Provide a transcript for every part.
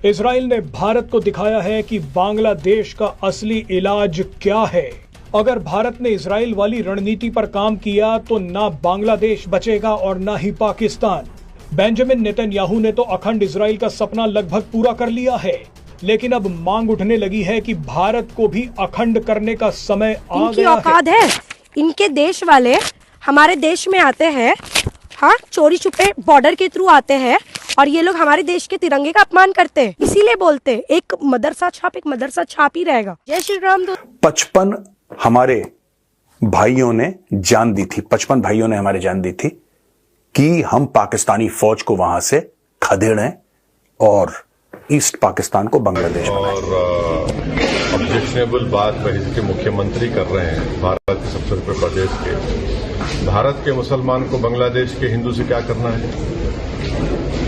Israel ने भारत को दिखाया है कि बांग्लादेश का असली इलाज क्या है। अगर भारत ने इजराइल वाली रणनीति पर काम किया तो ना बांग्लादेश बचेगा और ना ही पाकिस्तान। बेंजामिन नेतन्याहू ने तो अखंड इजराइल का सपना लगभग पूरा कर लिया है, लेकिन अब मांग उठने लगी है कि भारत को भी अखंड करने का समय आ गया है। इनके देश वाले हमारे देश में आते हैं, हाँ, चोरी छुपे बॉर्डर के थ्रू आते हैं और ये लोग हमारे देश के तिरंगे का अपमान करते हैं। इसीलिए बोलते हैं एक मदरसा छाप ही रहेगा। जय श्री राम। 55 हमारे भाइयों ने जान दी थी, 55 भाइयों ने हमारे जान दी थी कि हम पाकिस्तानी फौज को वहां से खदेड़ें और ईस्ट पाकिस्तान को बांग्लादेश बनाएं। और ऑब्जेक्शनेबल बात वही के मुख्यमंत्री कर रहे हैं भारत के सबसे बड़े प्रदेश के। भारत के मुसलमान को बांग्लादेश के हिंदू से क्या करना है?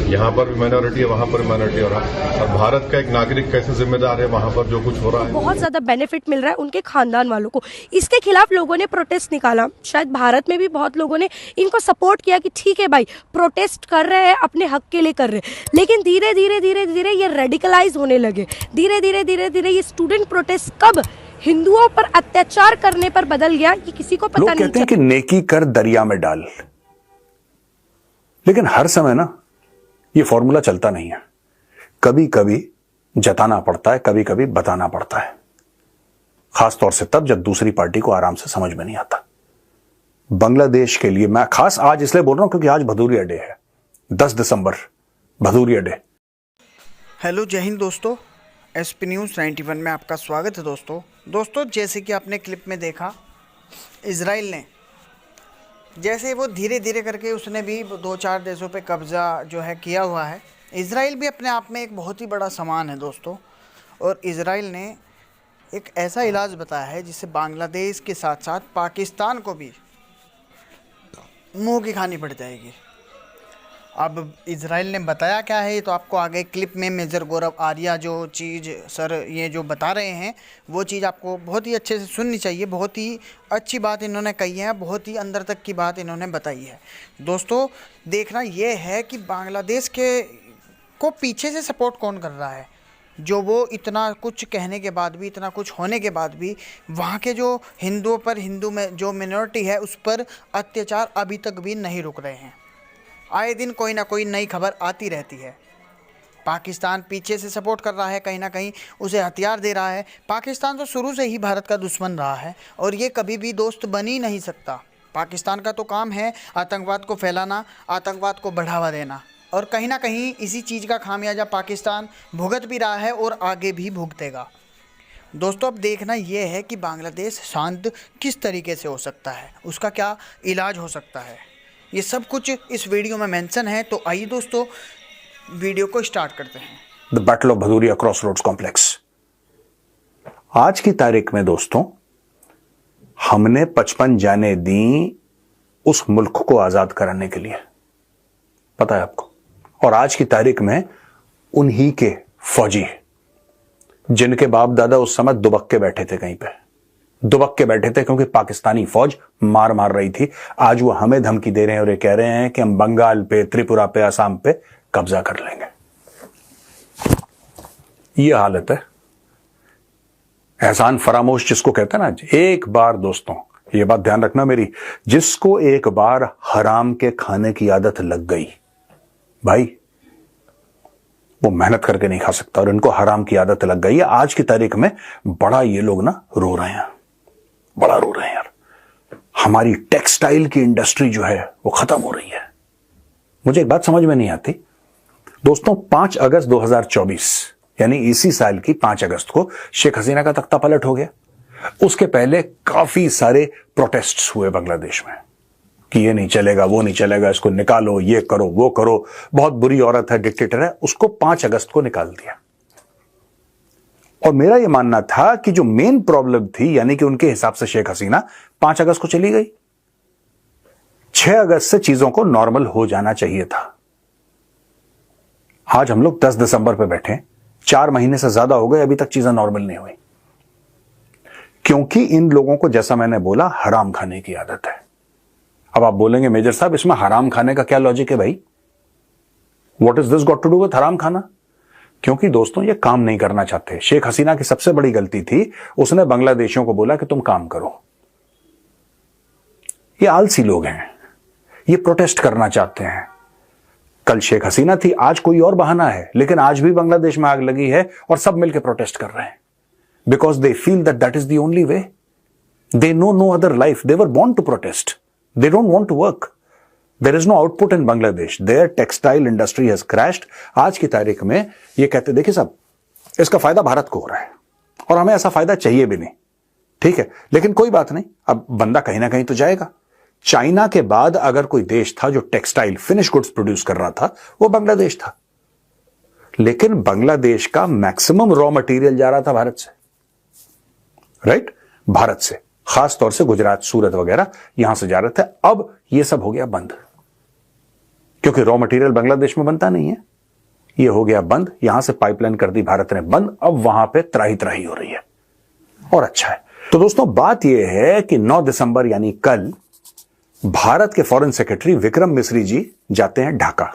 यहाँ पर भी माइनॉरिटी है, वहां पर भी माइनॉरिटी हो रहा है। और भारत का एक नागरिक कैसे जिम्मेदार है वहां पर जो कुछ हो रहा है? बहुत ज्यादा बेनिफिट मिल रहा है उनके खानदान वालों को। इसके खिलाफ लोगों ने प्रोटेस्ट निकाला। शायद भारत में भी बहुत लोगों ने इनको सपोर्ट किया कि ठीक है भाई, प्रोटेस्ट कर रहे हैं, अपने हक के लिए कर रहे हैं। लेकिन धीरे धीरे ये रेडिकलाइज होने लगे। धीरे धीरे ये स्टूडेंट प्रोटेस्ट कब हिंदुओं पर अत्याचार करने पर बदल गया ये किसी को पता नहीं। कहते हैं कि नेकी कर दरिया में डाल, लेकिन हर समय ना ये फॉर्मूला चलता नहीं है। कभी कभी जताना पड़ता है, कभी कभी बताना पड़ता है, खासतौर से तब जब दूसरी पार्टी को आराम से समझ में नहीं आता। बांग्लादेश के लिए मैं खास आज इसलिए बोल रहा हूं क्योंकि आज भदौरिया डे है, 10 दिसंबर भदौरिया डे। हेलो, जय हिंद दोस्तों। एसपी न्यूज़ 91 में आपका स्वागत है दोस्तों। जैसे कि आपने क्लिप में देखा, इजराइल ने जैसे वो धीरे धीरे करके उसने भी 2-4 देशों पे कब्ज़ा जो है किया हुआ है। इजराइल भी अपने आप में एक बहुत ही बड़ा सामान है दोस्तों। और इजराइल ने एक ऐसा इलाज बताया है जिससे बांग्लादेश के साथ साथ पाकिस्तान को भी मुंह की खानी पड़ जाएगी। अब इजराइल ने बताया क्या है ये तो आपको आगे क्लिप में मेजर गौरव आर्या जो चीज़ सर ये जो बता रहे हैं वो चीज़ आपको बहुत ही अच्छे से सुननी चाहिए। बहुत ही अच्छी बात इन्होंने कही है, बहुत ही अंदर तक की बात इन्होंने बताई है। दोस्तों, देखना ये है कि बांग्लादेश को पीछे से सपोर्ट कौन कर रहा है, जो वो इतना कुछ कहने के बाद भी, इतना कुछ होने के बाद भी वहाँ के जो हिंदुओं पर, हिंदू में जो मिनॉरिटी है उस पर अत्याचार अभी तक भी नहीं रुक रहे हैं। आए दिन कोई ना कोई नई खबर आती रहती है। पाकिस्तान पीछे से सपोर्ट कर रहा है, कहीं ना कहीं उसे हथियार दे रहा है। पाकिस्तान तो शुरू से ही भारत का दुश्मन रहा है और ये कभी भी दोस्त बन ही नहीं सकता। पाकिस्तान का तो काम है आतंकवाद को फैलाना, आतंकवाद को बढ़ावा देना, और कहीं ना कहीं इसी चीज़ का खामियाजा पाकिस्तान भुगत भी रहा है और आगे भी भुगतेगा। दोस्तों, अब देखना यह है कि बांग्लादेश शांत किस तरीके से हो सकता है, उसका क्या इलाज हो सकता है, ये सब कुछ इस वीडियो में मेंशन है। तो आइए दोस्तों वीडियो को स्टार्ट करते हैं। The battle of Bhadauria cross roads complex. आज की तारीख में दोस्तों हमने 55 जाने दी उस मुल्क को आजाद कराने के लिए, पता है आपको। और आज की तारीख में उन्हीं के फौजी जिनके बाप दादा उस समय दुबक के बैठे थे, कहीं पे दुबक के बैठे थे क्योंकि पाकिस्तानी फौज मार रही थी, आज वो हमें धमकी दे रहे हैं और ये कह रहे हैं कि हम बंगाल पे, त्रिपुरा पे, असम पे कब्जा कर लेंगे। ये हालत है। एहसान फरामोश जिसको कहते हैं ना। एक बार दोस्तों ये बात ध्यान रखना मेरी, जिसको एक बार हराम के खाने की आदत लग गई भाई, वो मेहनत करके नहीं खा सकता, और इनको हराम की आदत लग गई है। आज की तारीख में बड़ा ये लोग ना रो रहे हैं, बड़ा रो रहे हैं यार। हमारी टेक्सटाइल की इंडस्ट्री जो है वो खत्म हो रही है। मुझे एक बात समझ में नहीं आती दोस्तों, 5 अगस्त 2024 यानी इसी साल की 5 अगस्त को शेख हसीना का तख्ता पलट हो गया। उसके पहले काफी सारे प्रोटेस्ट्स हुए बांग्लादेश में कि ये नहीं चलेगा, वो नहीं चलेगा, इसको निकालो, ये करो, वो करो, बहुत बुरी औरत है, डिक्टेटर है। उसको 5 अगस्त को निकाल दिया। और मेरा यह मानना था कि जो मेन प्रॉब्लम थी, यानी कि उनके हिसाब से शेख हसीना 5 अगस्त को चली गई, 6 अगस्त से चीजों को नॉर्मल हो जाना चाहिए था। आज हम लोग 10 दिसंबर पे बैठे, 4 महीने से ज्यादा हो गए, अभी तक चीजें नॉर्मल नहीं हुई, क्योंकि इन लोगों को, जैसा मैंने बोला, हराम खाने की आदत है। अब आप बोलेंगे मेजर साहब इसमें हराम खाने का क्या लॉजिक है भाई? What is this got to do with हराम खाना? क्योंकि दोस्तों ये काम नहीं करना चाहते। शेख हसीना की सबसे बड़ी गलती थी, उसने बांग्लादेशियों को बोला कि तुम काम करो। ये आलसी लोग हैं, ये प्रोटेस्ट करना चाहते हैं। कल शेख हसीना थी, आज कोई और बहाना है, लेकिन आज भी बांग्लादेश में आग लगी है और सब मिलकर प्रोटेस्ट कर रहे हैं, because they feel that that is the only way. They know no other life, they were born to protest, they don't want to work. There is no output in Bangladesh, their textile industry has crashed. आज की तारीख में ये कहते, देखिए साहब, इसका फायदा भारत को हो रहा है और हमें ऐसा फायदा चाहिए भी नहीं, ठीक है, लेकिन कोई बात नहीं, अब बंदा कहीं ना कहीं तो जाएगा। चाइना के बाद अगर कोई देश था जो टेक्सटाइल फिनिश गुड्स प्रोड्यूस कर रहा था, वो बांग्लादेश था। लेकिन बांग्लादेश का मैक्सिमम रॉ मटेरियल जा रहा था भारत से, राइट, भारत से, खास तौर से गुजरात, सूरत वगैरह यहां से जा रहे थे। अब ये सब हो गया बंद, क्योंकि रॉ मटेरियल बांग्लादेश में बनता नहीं है, ये हो गया बंद। यहां से पाइपलाइन कर दी भारत ने बंद, अब वहां पे त्राही त्राही हो रही है, और अच्छा है। तो दोस्तों बात यह है कि 9 दिसंबर यानी कल भारत के फॉरेन सेक्रेटरी विक्रम मिस्री जी जाते हैं ढाका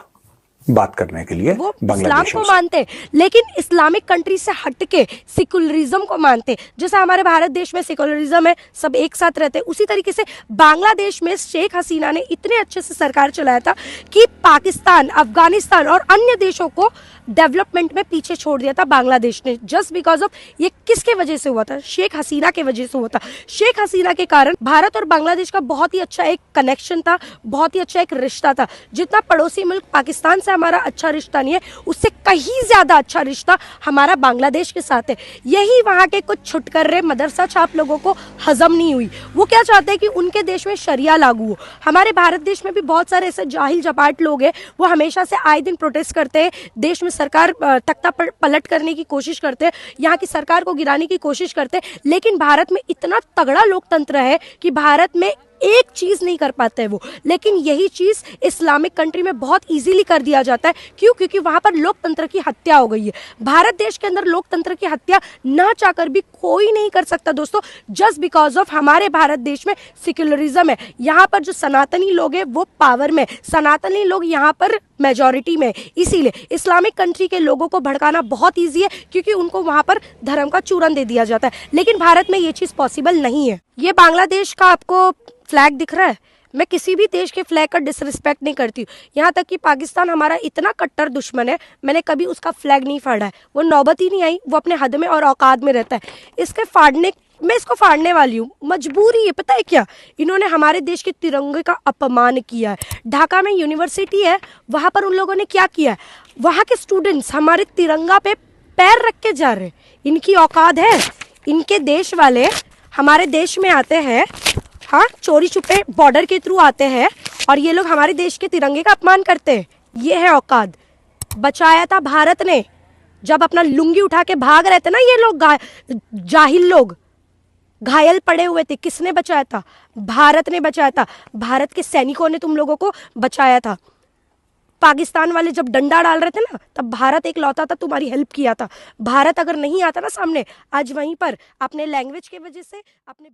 बात करने के लिए। वो इस्लाम को मानते, लेकिन इस्लामिक कंट्री से हटके सेकुलरिज्म को मानते। जैसे हमारे भारत देश में सेकुलरिज्म है, सब एक साथ रहते हैं, उसी तरीके से बांग्लादेश में शेख हसीना ने इतने अच्छे से सरकार चलाया था कि पाकिस्तान, अफगानिस्तान और अन्य देशों को डेवलपमेंट में पीछे छोड़ दिया था बांग्लादेश ने। जस्ट बिकॉज ऑफ, ये किसके वजह से हुआ था? शेख हसीना के वजह से हुआ था। शेख हसीना के कारण भारत और बांग्लादेश का बहुत ही अच्छा एक कनेक्शन था, बहुत ही अच्छा एक रिश्ता था। जितना पड़ोसी मुल्क पाकिस्तान से हमारा अच्छा रिश्ता नहीं है, उससे कहीं ज्यादा अच्छा रिश्ता हमारा बांग्लादेश के साथ है। यही वहां के कुछ छुटकर्रे मदरसा छाप लोगों को हजम नहीं हुई। वो क्या चाहते हैं कि उनके देश में शरिया लागू हो। हमारे भारत देश में भी बहुत सारे ऐसे जाहिल जपाट लोग हैं, वो हमेशा से आए दिन प्रोटेस्ट करते हैं, देश में सरकार तख्ता पलट करने की कोशिश करते हैं, यहाँ की सरकार को गिराने की कोशिश करते हैं। लेकिन भारत में इतना तगड़ा लोकतंत्र है कि भारत में एक चीज नहीं कर पाते हैं वो, लेकिन यही चीज इस्लामिक कंट्री में बहुत इजीली कर दिया जाता है। क्यों? क्योंकि वहां पर लोकतंत्र की हत्या हो गई है। भारत देश के अंदर लोकतंत्र की हत्या ना चाहकर भी कोई नहीं कर सकता दोस्तों, जस्ट बिकॉज ऑफ हमारे भारत देश में सेक्युलरिज्म है। यहाँ पर जो सनातनी लोग हैं वो पावर में, सनातनी लोग यहाँ पर मेजॉरिटी में। इसीलिए इस्लामिक कंट्री के लोगों को भड़काना बहुत ईजी है, क्योंकि उनको वहां पर धर्म का चूरन दे दिया जाता है। लेकिन भारत में ये चीज पॉसिबल नहीं है। ये बांग्लादेश का आपको फ्लैग दिख रहा है, मैं किसी भी देश के फ्लैग का डिसरिस्पेक्ट नहीं करती हूँ। यहाँ तक कि पाकिस्तान हमारा इतना कट्टर दुश्मन है, मैंने कभी उसका फ्लैग नहीं फाड़ा है, वो नौबत ही नहीं आई। वो अपने हद में और औकात में रहता है। इसके फाड़ने, मैं इसको फाड़ने वाली हूँ, मजबूरी है। पता है क्या? इन्होंने हमारे देश के तिरंगे का अपमान किया है। ढाका में यूनिवर्सिटी है, वहाँ पर उन लोगों ने क्या किया है, वहाँ के स्टूडेंट्स हमारे तिरंगा पे पैर रख के जा रहे हैं। इनकी औकात है? इनके देश वाले हमारे देश में आते हैं, हाँ, चोरी छुपे बॉर्डर के थ्रू आते हैं, और ये लोग हमारे देश के तिरंगे का अपमान करते हैं। ये है औकात। बचाया था भारत ने, जब अपना लुंगी उठा के भाग रहे थे ना ये लोग, जाहिल लोग घायल पड़े हुए थे, किसने बचाया था? भारत ने बचाया था। भारत के सैनिकों ने तुम लोगों को बचाया था। पाकिस्तान वाले जब डंडा डाल रहे थे ना, तब भारत एक लौता था तुम्हारी हेल्प किया था। भारत अगर नहीं आता ना सामने, आज वहीं पर अपने लैंग्वेज की वजह से अपने